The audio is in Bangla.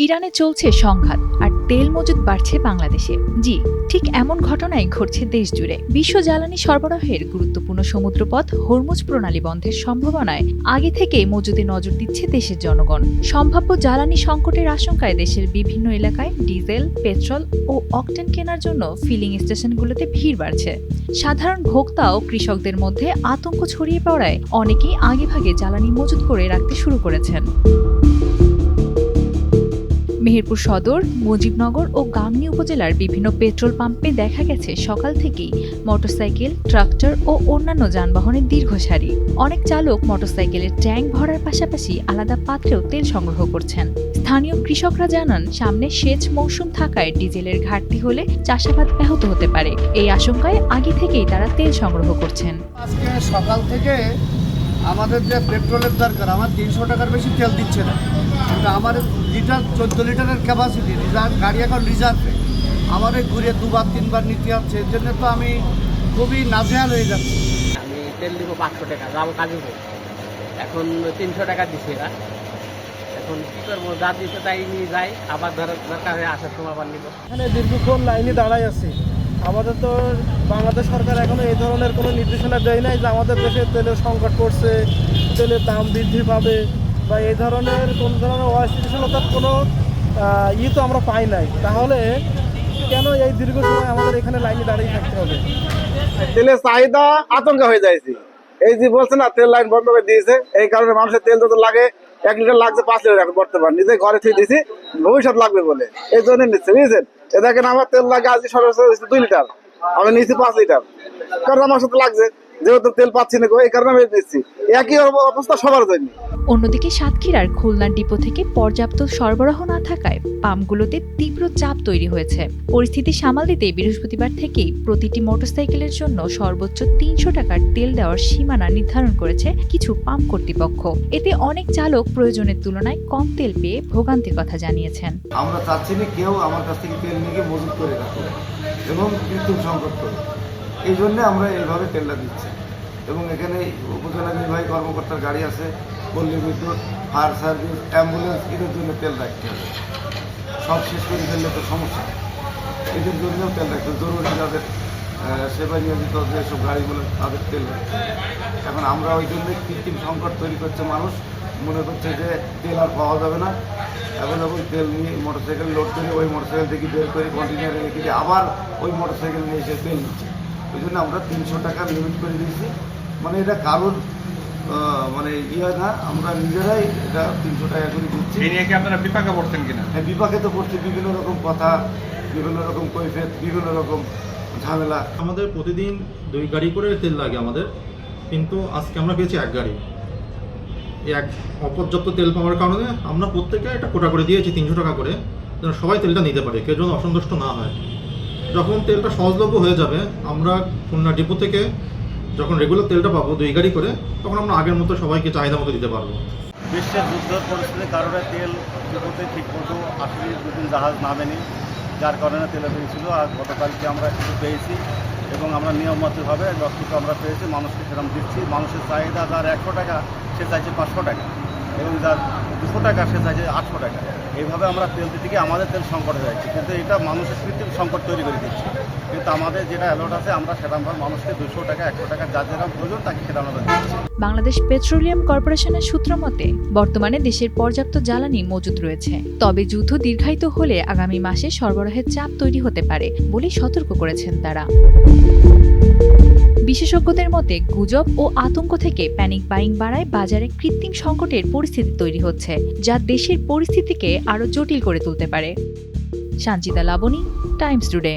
ইরানে চলছে সংঘাত আর তেল মজুদ বাড়ছে বাংলাদেশে। জি, ঠিক এমন ঘটনাই ঘটছে দেশ জুড়ে। বিশ্ব জ্বালানি সরবরাহের গুরুত্বপূর্ণ সমুদ্রপথ হরমুজ প্রণালী বন্ধের সম্ভাবনায় আগে থেকেই মজুদে নজর দিচ্ছে দেশের জনগণ। সম্ভাব্য জ্বালানি সংকটের আশঙ্কায় দেশের বিভিন্ন এলাকায় ডিজেল, পেট্রোল ও অকটেন কেনার জন্য ফিলিং স্টেশনগুলোতে ভিড় বাড়ছে। সাধারণ ভোক্তা ও কৃষকদের মধ্যে আতঙ্ক ছড়িয়ে পড়ায় অনেকেই আগেভাগে জ্বালানি মজুত করে রাখতে শুরু করেছেন। মেহেরপুর সদর, মুজিবনগর ও গাংনী উপজেলার বিভিন্ন পেট্রোল পাম্পে দেখা গেছে সকাল থেকেই মোটরসাইকেল, ট্রাক্টর ও অন্যান্য যানবাহনের দীর্ঘ সারি। অনেক চালক মোটরসাইকেলের ট্যাঙ্ক ভরার পাশাপাশি আলাদা পাত্রেও তেল সংগ্রহ করছেন। স্থানীয় কৃষকরা জানান, সামনে সেচ মৌসুম থাকায় ডিজেলের ঘাটতি হলে চাষাবাদ ব্যাহত হতে পারে। এই আশঙ্কায় আগে থেকেই তারা তেল সংগ্রহ করছেন। আজকে সকাল থেকে আমাদের যে পেট্রোলের দরকার, আমার 300 টাকার বেশি তেল দিচ্ছে না, কিন্তু আমার লিটার 14 লিটারের ক্যাপাসিটি গাড়ি এখন রিজার্ভে আমার ঘুরে দুবার তিনবার নিতে হচ্ছে। এর জন্য তো আমি খুবই নাজেহাল হয়ে যাচ্ছি। আমি তেল দিব 500 টাকা, যাবো কাজে হোক, এখন 300 টাকা দিচ্ছে এরা। এখন কী করবো, যা দিচ্ছে তাই নিয়ে যাই, আবার দরকার হয়ে আসার সময় আবার নিব। এখানে দীর্ঘক্ষণ লাইনে দাঁড়াই আছি। আমাদের তো বাংলাদেশ সরকার এখনো এই ধরনের কোনো নির্দেশনা দেয় নাই যে আমাদের দেশে তেলের সংকট পড়ছে, তেলের দাম বৃদ্ধি পাবে বা এই ধরনের কোন ধরনের অস্থিতিশীলতার কোনো তো আমরা পাই নাই। তাহলে কেন এই দীর্ঘ সময় আমাদের এখানে লাইনে দাঁড়িয়ে থাকতে হবে? তেলের চাহিদা আতঙ্ক হয়ে যাইছে। এই যে বলছে না, তেল লাইন বন্ধ করে দিয়েছে, এই কারণে মানুষের তেল যত লাগে 1 লিটার লাগছে 5 লিটার এখন বর্তমান নিজে ঘরে থেকে দিয়েছি, ভবিষ্যৎ লাগবে বলে এই জন্য নিচ্ছে, বুঝছেন। এ দেখেন আমার তেল লাগে আজকে সর্বোচ্চ 2 লিটার, আমি নিয়েছি 5 লিটার, কারণ আমার সাথে লাগছে, যেহেতু তেল পাচ্ছি না এই কারণে আমি দিচ্ছি। একই অবস্থা সবার জন্য। অন্যদিকে সাতক্ষীরার খুলনা ডিপো থেকে পর্যাপ্ত সরবরাহ না থাকায় পাম্পগুলোতে তীব্র চাপ তৈরি হয়েছে। পরিস্থিতি সামাল দিতে বৃহস্পতিবার থেকেই প্রতিটি মোটরসাইকেলের জন্য সর্বোচ্চ 300 টাকার তেল দেওয়ার সীমানা নির্ধারণ করেছে কিছু পাম্প কর্তৃপক্ষ। এতে অনেক চালক প্রয়োজনের তুলনায় কম তেল পেয়ে ভোগান্তির কথা জানিয়েছেন। আমরা চাচ্ছি না কেউ আমার কাছ থেকে তেল নিয়ে মজুত করে রাখবে এবং কৃত্রিম সংকট করে, এই জন্যে আমরা এইভাবে তেলটা দিচ্ছি। এবং এখানে উপজেলা নির্বাহী কর্মকর্তার গাড়ি আছে, পল্লী বিদ্যুৎ, ফায়ার সার্ভিস, অ্যাম্বুলেন্স, এদের জন্য তেল রাখতে হবে। সব শেষ করে ফেললে তো সমস্যা, এদের জন্যও তেল রাখতে হবে। জরুরি যাদের সেবা নিয়োজিত যেসব গাড়িগুলো, তাদের তেল রাখতে হবে। এখন আমরা ওই জন্য কৃত্রিম সংকট তৈরি করছে, মানুষ মনে করছে যে তেল আর পাওয়া যাবে না, অ্যাভেলেবল তেল নিয়ে মোটরসাইকেল লোড করে ওই মোটরসাইকেল থেকে বের করে কন্টেনারে রেখে দিয়ে আবার ওই মোটরসাইকেল নিয়ে এসে তেল নিচ্ছে। ওই জন্য আমরা 300 টাকা লিমিট করে দিয়েছি। মানে এটা কারোর মানে না, আমরা নিজেরাই এটা 300 টাকা করে দিচ্ছি। এই নিয়ে কি আপনারা বিপাকে পড়ছেন কিনা? হ্যাঁ, বিপাকে তো পড়ছি, বিভিন্ন রকম কথা, বিভিন্ন রকম কৈফিয়ত, বিভিন্ন রকম ঝামেলা। আমাদের প্রতিদিন 2 গাড়ি করে তেল লাগে আমাদের, কিন্তু আজকে আমরা পেয়েছি 1 গাড়ি। এই অপর্যাপ্ত তেল পাওয়ার কারণে আমরা প্রত্যেকে একটা কোটা করে দিয়েছি 300 টাকা করে, যেন সবাই তেলটা নিতে পারে, কেউ যেন অসন্তুষ্ট না হয়। যখন তেলটা সহজলভ্য হয়ে যাবে, আমরা খুলনা ডিপো থেকে যখন রেগুলার তেলটা পাবো 2 গাড়ি করে, তখন আমরা আগের মতো সবাইকে চাহিদা মতো দিতে পারবো। বিশ্বের যুদ্ধের পরিস্থিতির কারণে তেল ডিপোতে ঠিক মতো আসলে 2 জাহাজ নামেনি, যার কারণে তেলে পেয়েছিল। আর গতকালকে আমরা কিছু পেয়েছি এবং আমরা নিয়মমতভাবে যতটুকু আমরা পেয়েছি মানুষকে সেরকম দিচ্ছি। মানুষের চাহিদা যার 100 টাকা সে চাইছে 500 টাকা, এবং যার 200 টাকা সে চাইছে 800 টাকা। এইভাবে আমরা তেল দিতে গিয়ে আমাদের তেল সংকট হয়ে যাচ্ছে, কিন্তু এটা মানুষের কৃত্রিম সংকট তৈরি করে দিচ্ছে। কিন্তু আমাদের যেটা অ্যালাউড আছে, আমরা সেরকমভাবে মানুষকে 200 টাকা 100 টাকা যার যেরকম প্রয়োজন তাকে সেটা আমরা দিচ্ছি। বাংলাদেশ পেট্রোলিয়াম কর্পোরেশনের সূত্র মতে, বর্তমানে দেশের পর্যাপ্ত জ্বালানি মজুত রয়েছে। তবে যুদ্ধ দীর্ঘায়িত হলে আগামী মাসে সরবরাহের চাপ তৈরি হতে পারে বলে সতর্ক করেছেন তারা। বিশেষজ্ঞদের মতে, গুজব ও আতঙ্ক থেকে প্যানিক বাইং বাড়ায় বাজারে কৃত্রিম সংকটের পরিস্থিতি তৈরি হচ্ছে, যা দেশের পরিস্থিতিকে আরও জটিল করে তুলতে পারে। Sanchita Laboni, Times today.